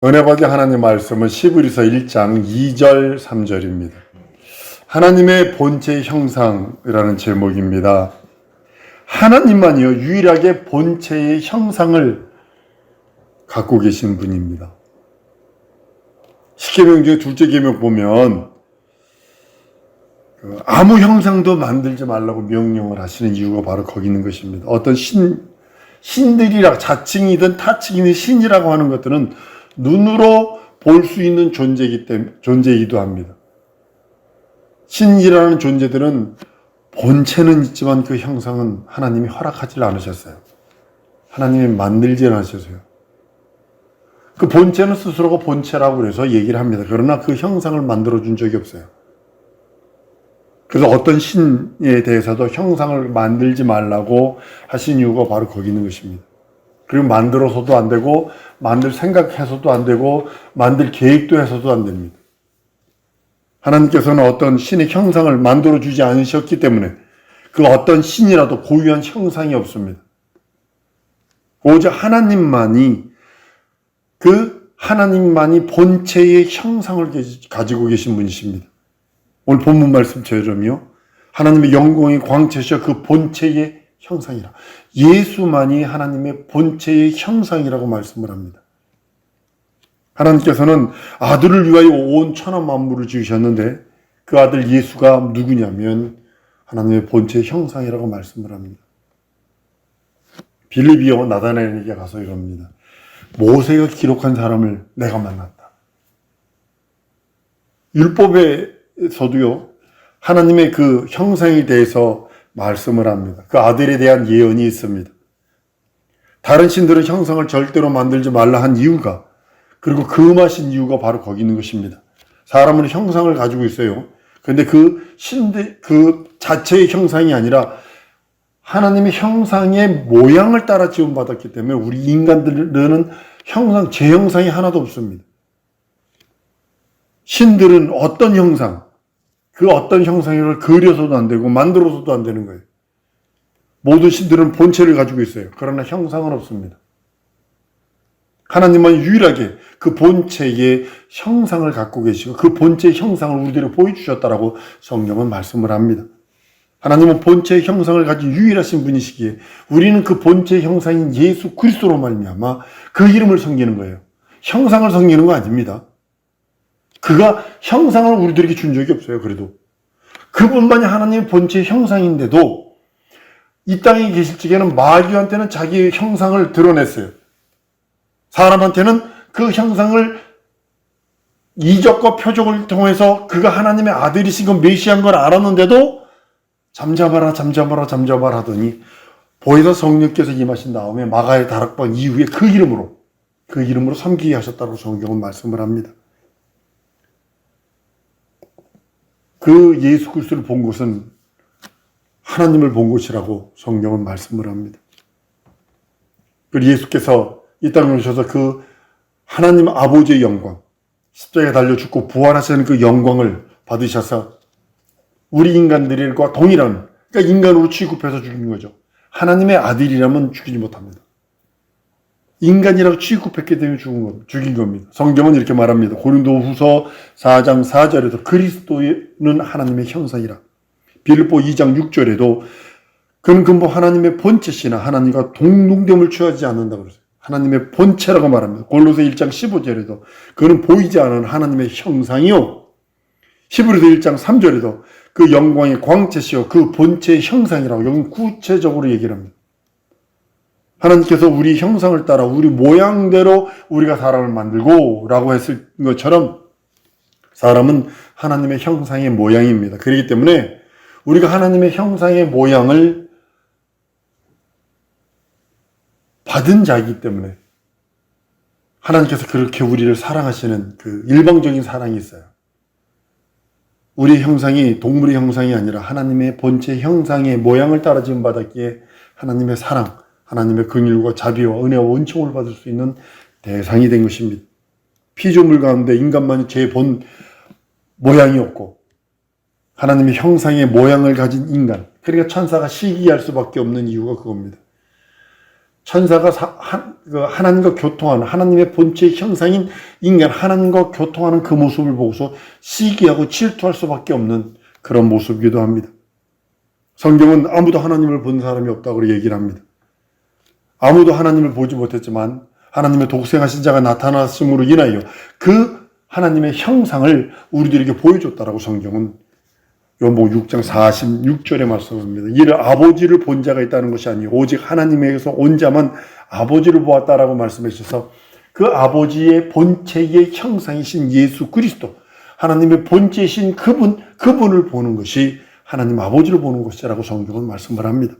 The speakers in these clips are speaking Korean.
은혜 받은 하나님 말씀은 시브리서 1장 2절 3절입니다. 하나님의 본체의 형상이라는 제목입니다. 하나님만이요 유일하게 본체의 형상을 갖고 계신 분입니다. 십계명 중에 둘째 계명 보면 아무 형상도 만들지 말라고 명령을 하시는 이유가 바로 거기 있는 것입니다. 어떤 신들이라 자칭이든 타칭이든 신이라고 하는 것들은 눈으로 볼 수 있는 존재이기도 합니다. 신이라는 존재들은 본체는 있지만 그 형상은 하나님이 허락하지 않으셨어요. 하나님이 만들지 않으셨어요. 그 본체는 스스로가 본체라고 그래서 얘기를 합니다. 그러나 그 형상을 만들어준 적이 없어요. 그래서 어떤 신에 대해서도 형상을 만들지 말라고 하신 이유가 바로 거기 있는 것입니다. 그리고 만들어서도 안 되고 만들 생각해서도 안 되고 만들 계획도 해서도 안 됩니다. 하나님께서는 어떤 신의 형상을 만들어주지 않으셨기 때문에 그 어떤 신이라도 고유한 형상이 없습니다. 오직 하나님만이 본체의 형상을 가지고 계신 분이십니다. 오늘 본문 말씀처럼요. 하나님의 영광의 광채시여 그 본체의 형상이라. 예수만이 하나님의 본체의 형상이라고 말씀을 합니다. 하나님께서는 아들을 위하여 온 천하 만물을 지으셨는데 그 아들 예수가 누구냐면 하나님의 본체의 형상이라고 말씀을 합니다. 빌립이요 나다나엘에게 가서 이럽니다. 모세가 기록한 사람을 내가 만났다. 율법에서도요 하나님의 그 형상에 대해서 말씀을 합니다. 그 아들에 대한 예언이 있습니다. 다른 신들은 형상을 절대로 만들지 말라 한 이유가 그리고 금하신 이유가 바로 거기 있는 것입니다. 사람은 형상을 가지고 있어요. 그런데 그 신들 그 자체의 형상이 아니라 하나님의 형상의 모양을 따라 지음받았기 때문에 우리 인간들은 제 형상이 하나도 없습니다. 신들은 어떤 형상 그 어떤 형상을 그려서도 안 되고 만들어서도 안 되는 거예요. 모든 신들은 본체를 가지고 있어요. 그러나 형상은 없습니다. 하나님은 유일하게 그 본체의 형상을 갖고 계시고 그 본체의 형상을 우리들에게 보여주셨다라고 성경은 말씀을 합니다. 하나님은 본체의 형상을 가진 유일하신 분이시기에 우리는 그 본체의 형상인 예수 그리스도로 말미암아 그 이름을 섬기는 거예요. 형상을 섬기는 거 아닙니다. 그가 형상을 우리들에게 준 적이 없어요. 그래도 그분만이 하나님의 본체의 형상인데도 이 땅에 계실 적에는 마귀한테는 자기의 형상을 드러냈어요. 사람한테는 그 형상을 이적과 표적을 통해서 그가 하나님의 아들이신 건 메시아인 걸 알았는데도 잠잠하라 하더니 보혜사 성령께서 임하신 다음에 마가의 다락방 이후에 그 이름으로 섬기게 하셨다고 성경은 말씀을 합니다. 그 예수 그리스도를 본 것은 하나님을 본 것이라고 성경은 말씀을 합니다. 그리고 예수께서 이 땅에 오셔서 그 하나님 아버지의 영광, 십자가에 달려 죽고 부활하시는 그 영광을 받으셔서 우리 인간들과 동일한, 그러니까 인간으로 취급해서 죽인 거죠. 하나님의 아들이라면 죽이지 못합니다. 인간이라고 취급했기 때문에 죽인 겁니다. 성경은 이렇게 말합니다. 고린도후서 4장 4절에도 그리스도는 하나님의 형상이라. 빌립보 2장 6절에도 그는 근본 하나님의 본체시나 하나님과 동등됨을 취하지 않는다고 그랬어요. 하나님의 본체라고 말합니다. 골로새 1장 15절에도 그는 보이지 않은 하나님의 형상이요. 히브리서 1장 3절에도 그 영광의 광채시요 그 본체의 형상이라고 여기 구체적으로 얘기를 합니다. 하나님께서 우리 형상을 따라 우리 모양대로 우리가 사람을 만들고 라고 했을 것처럼 사람은 하나님의 형상의 모양입니다. 그렇기 때문에 우리가 하나님의 형상의 모양을 받은 자이기 때문에 하나님께서 그렇게 우리를 사랑하시는 그 일방적인 사랑이 있어요. 우리의 형상이 동물의 형상이 아니라 하나님의 본체 형상의 모양을 따라 지음받았기에 하나님의 사랑, 하나님의 긍휼과 자비와 은혜와 은총을 받을 수 있는 대상이 된 것입니다. 피조물 가운데 인간만이 제 본 모양이 없고 하나님의 형상의 모양을 가진 인간, 그러니까 천사가 시기할 수밖에 없는 이유가 그겁니다. 천사가 하나님과 교통하는, 하나님의 본체의 형상인 인간, 하나님과 교통하는 그 모습을 보고서 시기하고 질투할 수밖에 없는 그런 모습이기도 합니다. 성경은 아무도 하나님을 본 사람이 없다고 얘기를 합니다. 아무도 하나님을 보지 못했지만 하나님의 독생하신 자가 나타났음으로 인하여 그 하나님의 형상을 우리들에게 보여줬다라고 성경은 요한복음 6장 46절에 말씀합니다. 이를 아버지를 본 자가 있다는 것이 아니요 오직 하나님에게서 온 자만 아버지를 보았다라고 말씀해 주셔서 그 아버지의 본체의 형상이신 예수 그리스도, 하나님의 본체이신 그분을 보는 것이 하나님 아버지를 보는 것이라고 성경은 말씀을 합니다.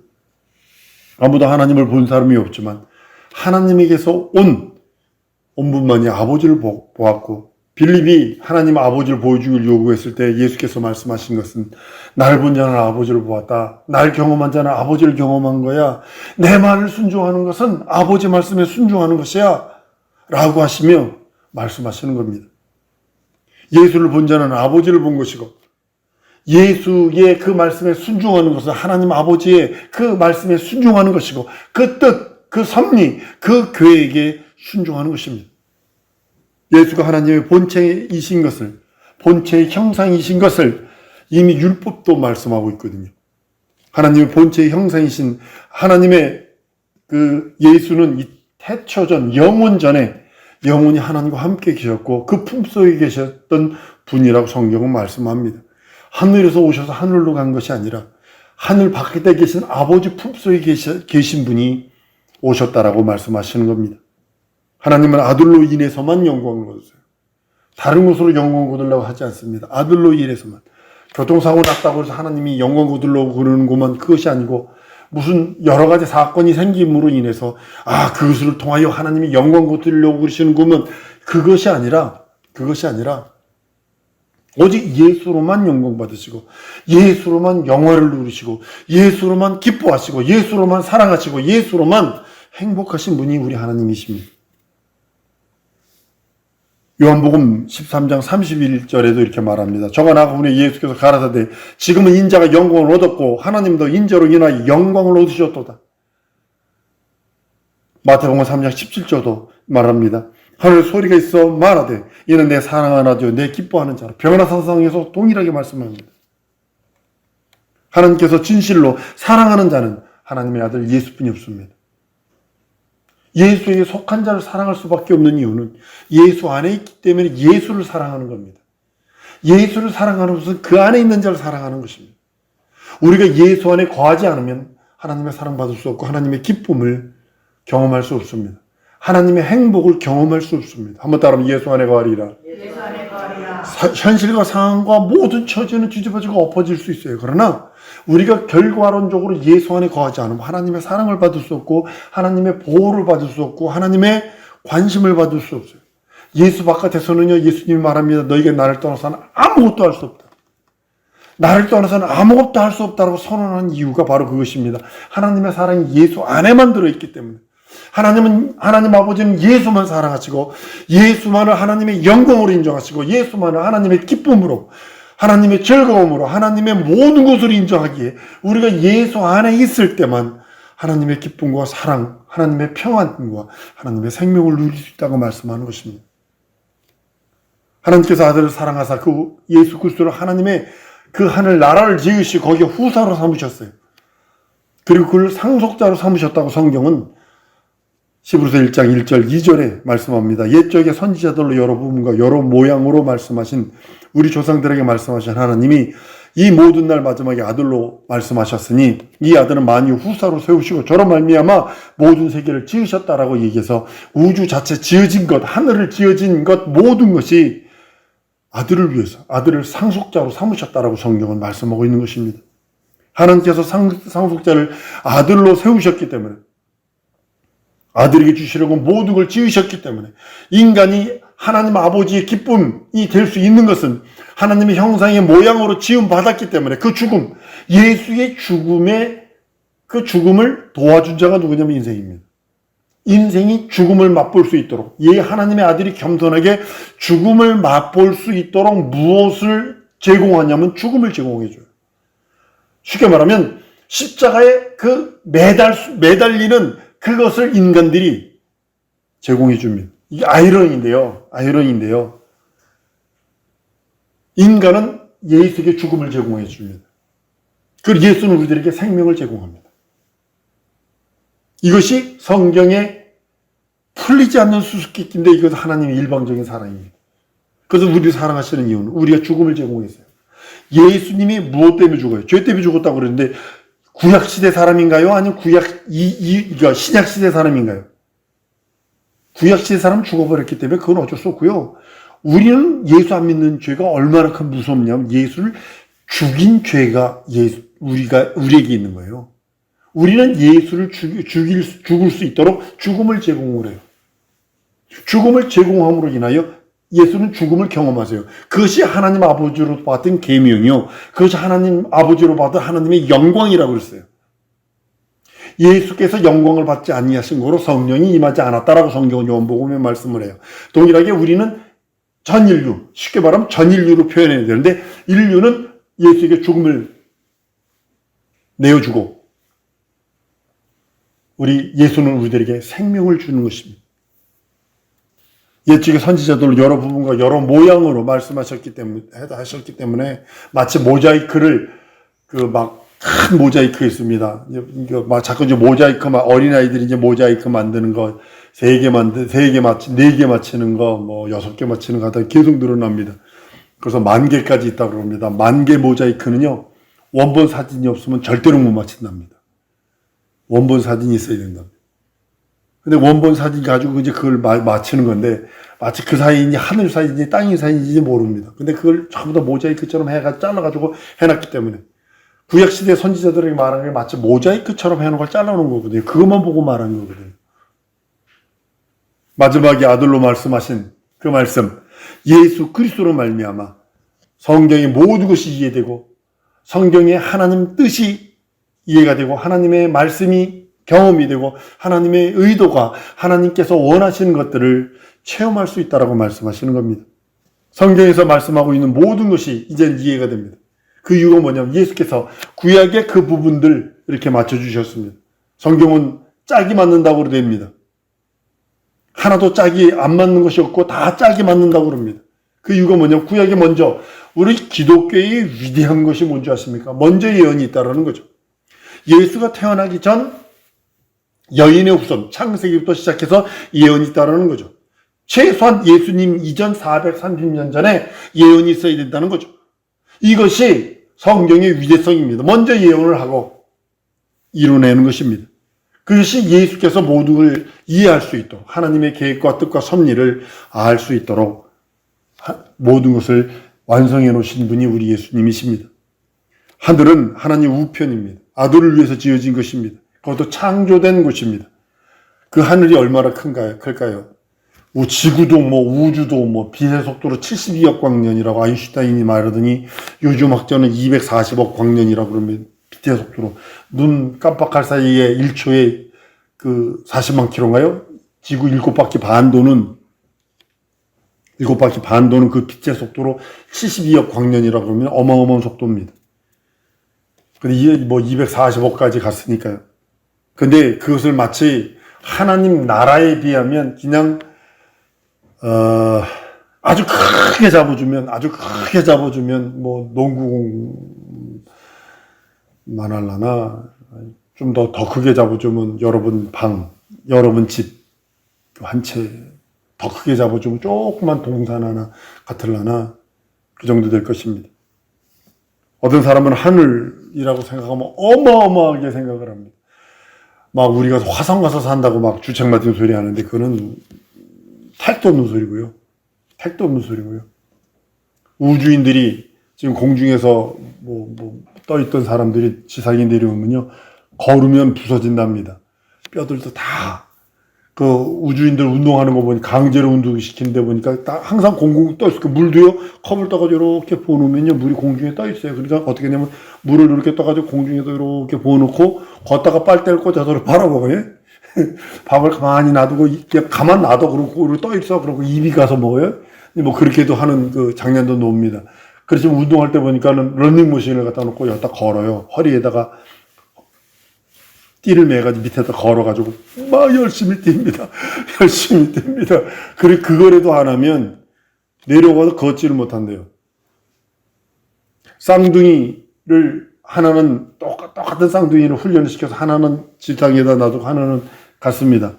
아무도 하나님을 본 사람이 없지만 하나님에게서 온 분만이 아버지를 보았고, 빌립이 하나님 아버지를 보여주길 요구했을 때 예수께서 말씀하신 것은 날 본 자는 아버지를 보았다. 날 경험한 자는 아버지를 경험한 거야. 내 말을 순종하는 것은 아버지 말씀에 순종하는 것이야. 라고 하시며 말씀하시는 겁니다. 예수를 본 자는 아버지를 본 것이고, 예수의 그 말씀에 순종하는 것은 하나님 아버지의 그 말씀에 순종하는 것이고, 그 뜻, 그 섭리, 그 계획에 순종하는 것입니다. 예수가 하나님의 본체이신 것을, 본체의 형상이신 것을 이미 율법도 말씀하고 있거든요. 하나님의 본체의 형상이신 하나님의 그 예수는 이 태초전, 영원전에 영원히 하나님과 함께 계셨고 그 품속에 계셨던 분이라고 성경은 말씀합니다. 하늘에서 오셔서 하늘로 간 것이 아니라 하늘 바깥에 계신 아버지 품속에 계신 분이 오셨다라고 말씀하시는 겁니다. 하나님은 아들로 인해서만 영광을 얻으세요. 다른 곳으로 영광 얻으려고 하지 않습니다. 아들로 인해서만. 교통사고 났다고 해서 하나님이 영광 얻으려고 그러는 것만 그것이 아니고, 무슨 여러 가지 사건이 생김으로 인해서 그것을 통하여 하나님이 영광 얻으려고 그러시는 것은 그것이 아니라 오직 예수로만 영광 받으시고, 예수로만 영화를 누리시고, 예수로만 기뻐하시고, 예수로만 사랑하시고, 예수로만 행복하신 분이 우리 하나님이십니다. 요한복음 13장 31절에도 이렇게 말합니다. 저가 나가보니 예수께서 가라사대 지금은 인자가 영광을 얻었고 하나님도 인자로 인하여 영광을 얻으셨도다. 마태복음 3장 17절도 말합니다. 하늘 소리가 있어 말하되 이는 내 사랑하는 아들 내 기뻐하는 자라. 변화사상에서 동일하게 말씀합니다. 하나님께서 진실로 사랑하는 자는 하나님의 아들 예수뿐이 없습니다. 예수에게 속한 자를 사랑할 수밖에 없는 이유는 예수 안에 있기 때문에 예수를 사랑하는 겁니다. 예수를 사랑하는 것은 그 안에 있는 자를 사랑하는 것입니다. 우리가 예수 안에 거하지 않으면 하나님의 사랑받을 수 없고 하나님의 기쁨을 경험할 수 없습니다. 하나님의 행복을 경험할 수 없습니다. 한번 따라하면 예수 안에 거하리라. 예수 안에 거하리라. 현실과 상황과 모든 처지는 뒤집어지고 엎어질 수 있어요. 그러나 우리가 결과론적으로 예수 안에 거하지 않으면 하나님의 사랑을 받을 수 없고 하나님의 보호를 받을 수 없고 하나님의 관심을 받을 수 없어요. 예수 바깥에서는요, 예수님이 말합니다. 너희가 나를 떠나서는 아무것도 할 수 없다. 나를 떠나서는 아무것도 할 수 없다고 선언한 이유가 바로 그것입니다. 하나님의 사랑이 예수 안에만 들어있기 때문에. 하나님 아버지는 예수만 사랑하시고 예수만을 하나님의 영광으로 인정하시고 예수만을 하나님의 기쁨으로, 하나님의 즐거움으로, 하나님의 모든 것을 인정하기에 우리가 예수 안에 있을 때만 하나님의 기쁨과 사랑, 하나님의 평안과 하나님의 생명을 누릴 수 있다고 말씀하는 것입니다. 하나님께서 아들을 사랑하사 그 예수 그리스도를 하나님의 그 하늘 나라를 지으시고 거기에 후사로 삼으셨어요. 그리고 그를 상속자로 삼으셨다고 성경은 히브리서 1장 1절 2절에 말씀합니다. 옛적의 선지자들로 여러 부분과 여러 모양으로 말씀하신 우리 조상들에게 말씀하신 하나님이 이 모든 날 마지막에 아들로 말씀하셨으니 이 아들은 만유 후사로 세우시고 저로 말미암아 모든 세계를 지으셨다라고 얘기해서 우주 자체 지어진 것, 하늘을 지어진 것 모든 것이 아들을 위해서 아들을 상속자로 삼으셨다라고 성경은 말씀하고 있는 것입니다. 하나님께서 상속자를 아들로 세우셨기 때문에, 아들에게 주시려고 모든 걸 지으셨기 때문에 인간이 하나님 아버지의 기쁨이 될 수 있는 것은 하나님의 형상의 모양으로 지음받았기 때문에 그 죽음, 예수의 그 죽음을 도와준 자가 누구냐면 인생입니다. 인생이 죽음을 맛볼 수 있도록, 하나님의 아들이 겸손하게 죽음을 맛볼 수 있도록 무엇을 제공하냐면 죽음을 제공해줘요. 쉽게 말하면 십자가에 그 매달리는 그것을 인간들이 제공해 줍니다. 이게 아이러니인데요. 인간은 예수에게 죽음을 제공해 줍니다. 그리고 예수는 우리들에게 생명을 제공합니다. 이것이 성경에 풀리지 않는 수수께끼인데 이것은 하나님의 일방적인 사랑입니다. 그래서 우리를 사랑하시는 이유는 우리가 죽음을 제공했어요. 예수님이 무엇 때문에 죽어요? 죄 때문에 죽었다고 그러는데 구약시대 사람인가요? 아니면 그러니까 신약시대 사람인가요? 구약시대 사람은 죽어버렸기 때문에 그건 어쩔 수 없고요. 우리는 예수 안 믿는 죄가 얼마나 큰 무섭냐면 예수를 죽인 죄가 우리에게 있는 거예요. 우리는 예수를 죽을 수 있도록 죽음을 제공을 해요. 죽음을 제공함으로 인하여 예수는 죽음을 경험하세요. 그것이 하나님 아버지로 받은 계명이요. 그것이 하나님 아버지로 받은 하나님의 영광이라고 그랬어요. 예수께서 영광을 받지 아니하신 거로 성령이 임하지 않았다라고 성경은 요한복음에 말씀을 해요. 동일하게 우리는 전 인류, 쉽게 말하면 전 인류로 표현해야 되는데 인류는 예수에게 죽음을 내어주고 예수는 우리들에게 생명을 주는 것입니다. 옛적의 선지자들 여러 부분과 여러 모양으로 말씀하셨기 때문에 마치 모자이크를 큰 모자이크 있습니다. 자꾸 이제 모자이크 어린아이들이 이제 모자이크 만드는 거 4개 맞히는 거 6개 맞히는 거 하다 계속 늘어납니다. 그래서 10,000개까지 있다고 합니다. 10,000개 모자이크는요 원본 사진이 없으면 절대로 못 맞힌답니다. 원본 사진이 있어야 된답니다. 근데 원본 사진 가지고 이제 그걸 맞추는 건데, 마치 그 사이인지 하늘 사이인지 땅의 사이인지 모릅니다. 근데 그걸 전부 다 모자이크처럼 잘라가지고 해놨기 때문에. 구약시대 선지자들에게 말하는 게 마치 모자이크처럼 해놓은 걸 잘라놓은 거거든요. 그것만 보고 말하는 거거든요. 마지막에 아들로 말씀하신 그 말씀, 예수 그리스도로 말미암아 성경의 모든 것이 이해되고, 성경의 하나님 뜻이 이해가 되고, 하나님의 말씀이 경험이 되고 하나님의 의도가 하나님께서 원하시는 것들을 체험할 수 있다라고 말씀하시는 겁니다. 성경에서 말씀하고 있는 모든 것이 이제는 이해가 됩니다. 그 이유가 뭐냐면 예수께서 구약의 그 부분들 이렇게 맞춰주셨습니다. 성경은 짝이 맞는다고 그럽니다. 하나도 짝이 안 맞는 것이 없고 다 짝이 맞는다고 그럽니다. 그 이유가 뭐냐면 구약에 먼저 우리 기독교의 위대한 것이 뭔지 아십니까? 먼저 예언이 있다라는 거죠. 예수가 태어나기 전 여인의 후손, 창세기부터 시작해서 예언이 있다는 거죠. 최소한 예수님 이전 430년 전에 예언이 있어야 된다는 거죠. 이것이 성경의 위대성입니다. 먼저 예언을 하고 이루어내는 것입니다. 그것이 예수께서 모든 걸 이해할 수 있도록 하나님의 계획과 뜻과 섭리를 알 수 있도록 모든 것을 완성해 놓으신 분이 우리 예수님이십니다. 하늘은 하나님 우편입니다. 아들을 위해서 지어진 것입니다. 그것도 창조된 곳입니다. 그 하늘이 얼마나 클까요? 지구도 우주도 빛의 속도로 72억 광년이라고 아인슈타인이 말하더니 요즘 학자는 240억 광년이라고 그러면 빛의 속도로 눈 깜빡할 사이에 1초에 40만 킬로인가요? 지구 7바퀴 반 도는 그 빛의 속도로 72억 광년이라고 그러면 어마어마한 속도입니다. 근데 이게 240억까지 갔으니까요. 근데 그것을 마치 하나님 나라에 비하면 그냥 아주 크게 잡아주면 농구공만 할라나 좀 더 크게 잡아주면 여러분 방, 여러분 집 한 채 더 크게 잡아주면 조그만 동산 하나 같을라나 그 정도 될 것입니다. 어떤 사람은 하늘이라고 생각하면 어마어마하게 생각을 합니다. 우리가 화성 가서 산다고 주책 맞은 소리 하는데 그거는 택도 없는 소리고요. 우주인들이 지금 공중에서 떠있던 사람들이 지상에 내려오면요. 걸으면 부서진답니다. 뼈들도 다. 그 우주인들 운동하는 거 보니까 강제로 운동시키는데 보니까 항상 공중에 떠있어요. 그 물도요. 컵을 떠가지고 이렇게 부어놓으면요. 물이 공중에 떠있어요. 그러니까 어떻게 하냐면 물을 이렇게 떠가지고 공중에도 이렇게 부어놓고 걷다가 빨대를 꽂아서 바라먹어요. 밥을 가만히 놔두고 가만 놔둬 그러고 떠있어. 그러고 입이 가서 먹어요. 그렇게도 하는 그 장면도 나옵니다. 그렇지만 운동할 때 보니까는 러닝머신을 갖다 놓고 여기다 걸어요. 허리에다가 띠를 매가지고 밑에다 걸어가지고 막 열심히 뜁니다. 열심히 뜁니다. 그리고 그거라도 안 하면 내려가서 걷지를 못한대요. 쌍둥이를 하나는 똑같은 쌍둥이를 훈련을 시켜서 하나는 지상에다 놔두고 하나는 갔습니다.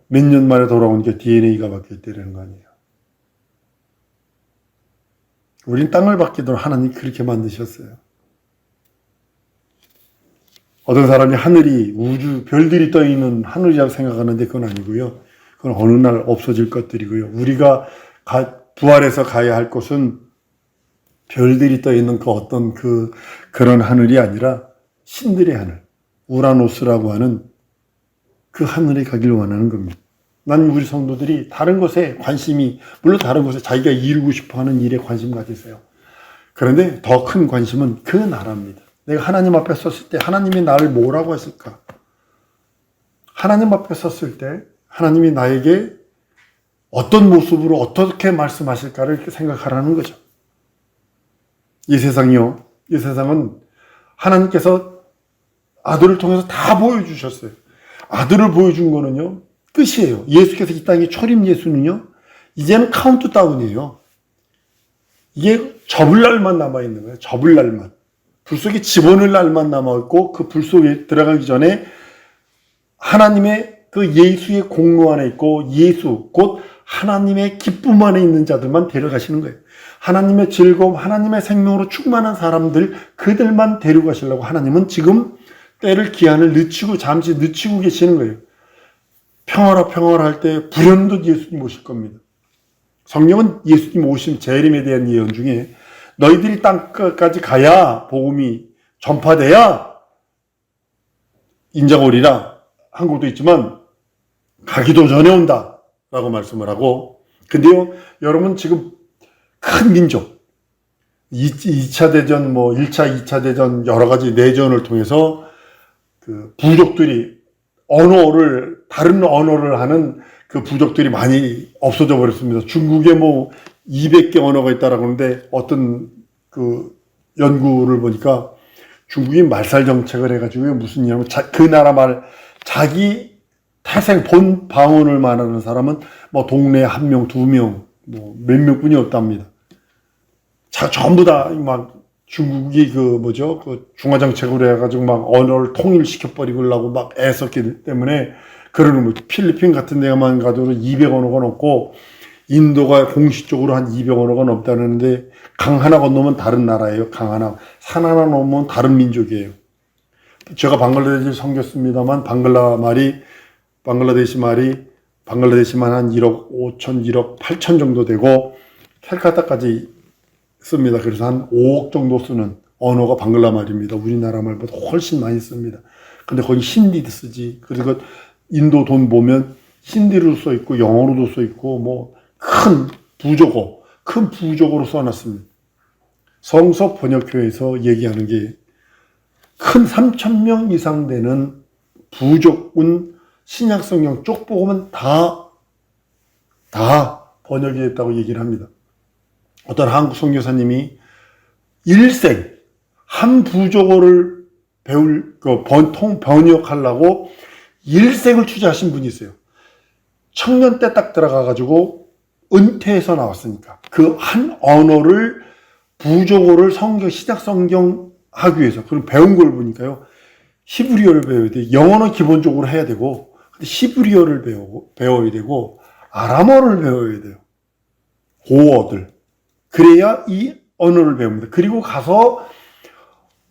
몇 년 만에 돌아오니까 DNA가 바뀌었다는 거 아니에요. 우린 땅을 받기도록 하나님 그렇게 만드셨어요. 어떤 사람이 하늘이 우주 별들이 떠있는 하늘이라고 생각하는데 그건 아니고요. 그건 어느 날 없어질 것들이고요. 우리가 부활해서 가야 할 곳은 별들이 떠있는 그 어떤 그런 하늘이 아니라 신들의 하늘, 우라노스라고 하는 그 하늘에 가기를 원하는 겁니다. 난 우리 성도들이 다른 것에 관심이, 물론 다른 것에 자기가 이루고 싶어하는 일에 관심 가지세요. 그런데 더 큰 관심은 그 나라입니다. 내가 하나님 앞에 섰을 때 하나님이 나를 뭐라고 했을까? 하나님 앞에 섰을 때 하나님이 나에게 어떤 모습으로 어떻게 말씀하실까를 이렇게 생각하라는 거죠. 이 세상이요. 이 세상은 하나님께서 아들을 통해서 다 보여주셨어요. 아들을 보여준 거는요, 끝이에요. 예수께서 이 땅에 초림 예수는요, 이제는 카운트다운이에요. 이게 접을 날만 남아있는 거예요. 접을 날만. 불 속에 집어넣을 날만 남아있고, 그 불 속에 들어가기 전에 하나님의 그 예수의 공로 안에 있고, 예수, 곧 하나님의 기쁨 안에 있는 자들만 데려가시는 거예요. 하나님의 즐거움, 하나님의 생명으로 충만한 사람들, 그들만 데려가시려고 하나님은 지금 때를 기한을 늦추고 잠시 늦추고 계시는 거예요. 평화라 할 때 불현듯 예수님 오실 겁니다. 성령은 예수님 오심 재림에 대한 예언 중에 너희들이 땅까지 가야 복음이 전파돼야 인자가 오리라 한 곳도 있지만 가기도 전에 온다 라고 말씀을 하고, 근데요 여러분 지금 큰 민족 2차 대전 1차 2차 대전 여러 가지 내전을 통해서 그 부족들이 다른 언어를 하는 그 부족들이 많이 없어져 버렸습니다. 중국에 200개 언어가 있다라고 하는데 어떤 그 연구를 보니까 중국이 말살 정책을 해가지고 무슨 일이냐면 그 나라 말 자기 태생 본 방언을 말하는 사람은 동네에 1명, 2명, 몇 명뿐이 없답니다. 전부 다 중국이 그 중화정책으로 해가지고 언어를 통일시켜버리려고 애썼기 때문에 그러는 필리핀 같은 데만 가도 200언어가 넘고 인도가 공식적으로 한 200언어가 넘다는데 강 하나 건너면 다른 나라예요. 강 하나. 산 하나 넘으면 다른 민족이에요. 제가 방글라데시를 섬겼습니다만 방글라데시 말이 방글라데시만 한 1억 5천, 1억 8천 정도 되고 캘카타까지 씁니다. 그래서 한 5억 정도 쓰는 언어가 방글라 말입니다. 우리나라 말보다 훨씬 많이 씁니다. 근데 거기 힌디도 쓰지. 그리고 인도 돈 보면 힌디로 써 있고 영어로도 써 있고 큰 부족어로 써놨습니다. 성서 번역회에서 얘기하는 게 큰 3,000명 이상 되는 부족은 신약 성경 쪽 보면 다 번역이 됐다고 얘기를 합니다. 어떤 한국 선교사님이 일생 한 부족어를 번역하려고 일생을 투자하신 분이 있어요. 청년 때 딱 들어가가지고 은퇴해서 나왔으니까 그 한 언어를 부족어를 신약 성경 하기 위해서 그럼 배운 걸 보니까요. 히브리어를 배워야 돼. 영어는 기본적으로 해야 되고 근데 히브리어를 배워야 되고 아람어를 배워야 돼요. 고어들. 그래야 이 언어를 배웁니다. 그리고 가서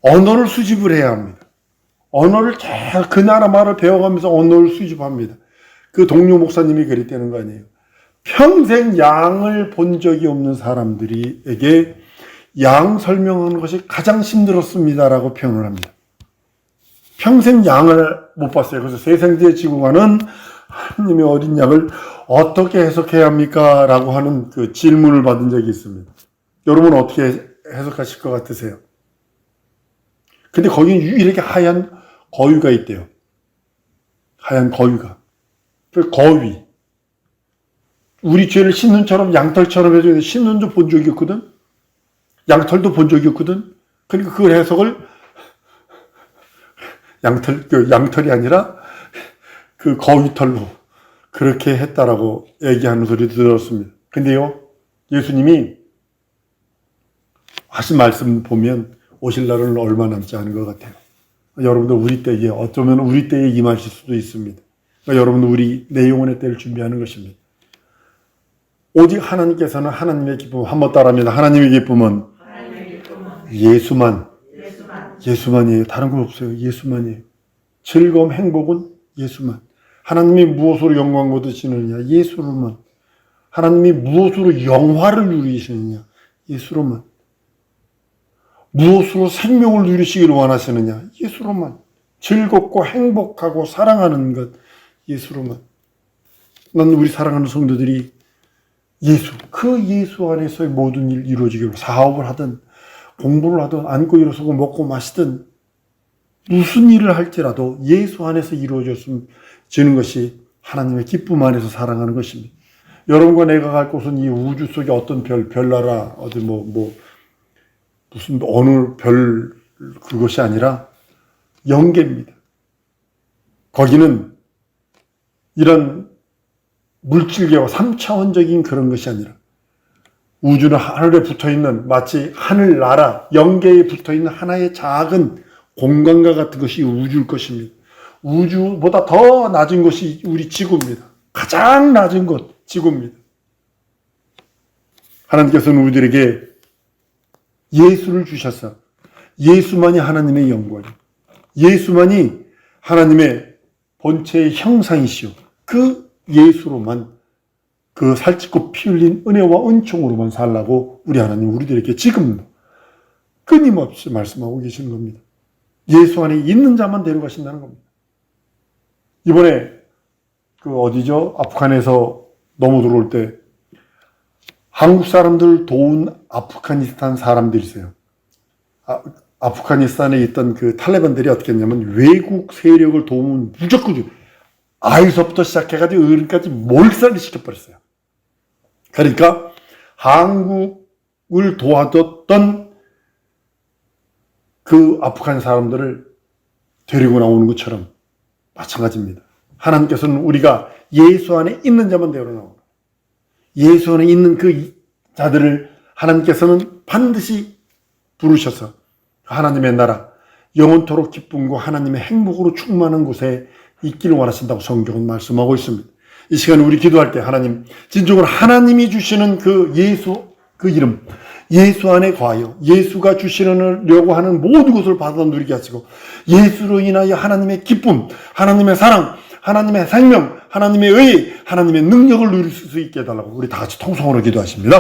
언어를 수집을 해야 합니다. 언어를 그 나라 말을 배워가면서 언어를 수집합니다. 그 동료 목사님이 그랬다는 거 아니에요. 평생 양을 본 적이 없는 사람들에게 양 설명하는 것이 가장 힘들었습니다라고 표현을 합니다. 평생 양을 못 봤어요. 그래서 세상지에 지고 가는 하나님의 어린 양을 어떻게 해석해야 합니까? 라고 하는 그 질문을 받은 적이 있습니다. 여러분은 어떻게 해석하실 것 같으세요? 근데 거기는 이렇게 하얀 거위가 있대요. 하얀 거위가. 그 거위. 우리 죄를 신눈처럼 양털처럼 해줘야 돼. 신눈도 본 적이 없거든? 양털도 본 적이 없거든? 그러니까 그 해석을 양털이 아니라 그 거위털로 그렇게 했다라고 얘기하는 소리도 들었습니다. 근데요, 예수님이 하신 말씀 보면 오실 날은 얼마 남지 않은 것 같아요. 여러분들 우리 때에 어쩌면 우리 때에 임하실 수도 있습니다. 그러니까 여러분들 우리 내 영혼의 때를 준비하는 것입니다. 오직 하나님께서는 하나님의 기쁨, 한번 따라합니다. 하나님의 기쁨은 예수만이에요. 다른 건 없어요. 예수만이에요. 즐거움, 행복은 예수만. 하나님이 무엇으로 영광 얻으시느냐? 예수로만. 하나님이 무엇으로 영화를 누리시느냐? 예수로만. 무엇으로 생명을 누리시기를 원하시느냐? 예수로만. 즐겁고 행복하고 사랑하는 것, 예수로만. 난 우리 사랑하는 성도들이 그 예수 안에서의 모든 일 이루어지기를, 사업을 하든 공부를 하든 앉고 일어서고 먹고 마시든 무슨 일을 할지라도 예수 안에서 이루어지는 것이 하나님의 기쁨 안에서 사랑하는 것입니다. 여러분과 내가 갈 곳은 이 우주 속의 어떤 별나라, 어디 무슨 어느 별, 그것이 아니라 영계입니다. 거기는 이런 물질계와 3차원적인 그런 것이 아니라 우주는 하늘에 붙어있는 마치 하늘나라, 영계에 붙어있는 하나의 작은 공간과 같은 것이 우주일 것입니다. 우주보다 더 낮은 것이 우리 지구입니다. 가장 낮은 것, 지구입니다. 하나님께서는 우리들에게 예수를 주셔서 예수만이 하나님의 영광, 예수만이 하나님의 본체의 형상이시오. 그 예수로만, 그 살찌고 피 흘린 은혜와 은총으로만 살라고 우리 하나님 우리들에게 지금도 끊임없이 말씀하고 계시는 겁니다. 예수 안에 있는 자만 데려가신다는 겁니다. 이번에 아프간에서 넘어 들어올 때 한국 사람들 도운 아프가니스탄 사람들이세요. 아프가니스탄에 있던 그 탈레반들이 어떻게 했냐면 외국 세력을 도우면 무조건 아이서부터 시작해가지고 어른까지 몰살을 시켜버렸어요. 그러니까 한국을 도와줬던 그 아프간 사람들을 데리고 나오는 것처럼 마찬가지입니다. 하나님께서는 우리가 예수 안에 있는 자만 데리고 나오는 거예요. 예수 안에 있는 그 자들을 하나님께서는 반드시 부르셔서 하나님의 나라, 영원토록 기쁨과 하나님의 행복으로 충만한 곳에 있기를 원하신다고 성경은 말씀하고 있습니다. 이 시간에 우리 기도할 때 하나님, 진정으로 하나님이 주시는 그 예수, 그 이름, 예수 안에 거하여 예수가 주시려고 하는 모든 것을 받아 누리게 하시고 예수로 인하여 하나님의 기쁨, 하나님의 사랑, 하나님의 생명, 하나님의 의, 하나님의 능력을 누릴 수 있게 해달라고 우리 다 같이 통성으로 기도하십니다.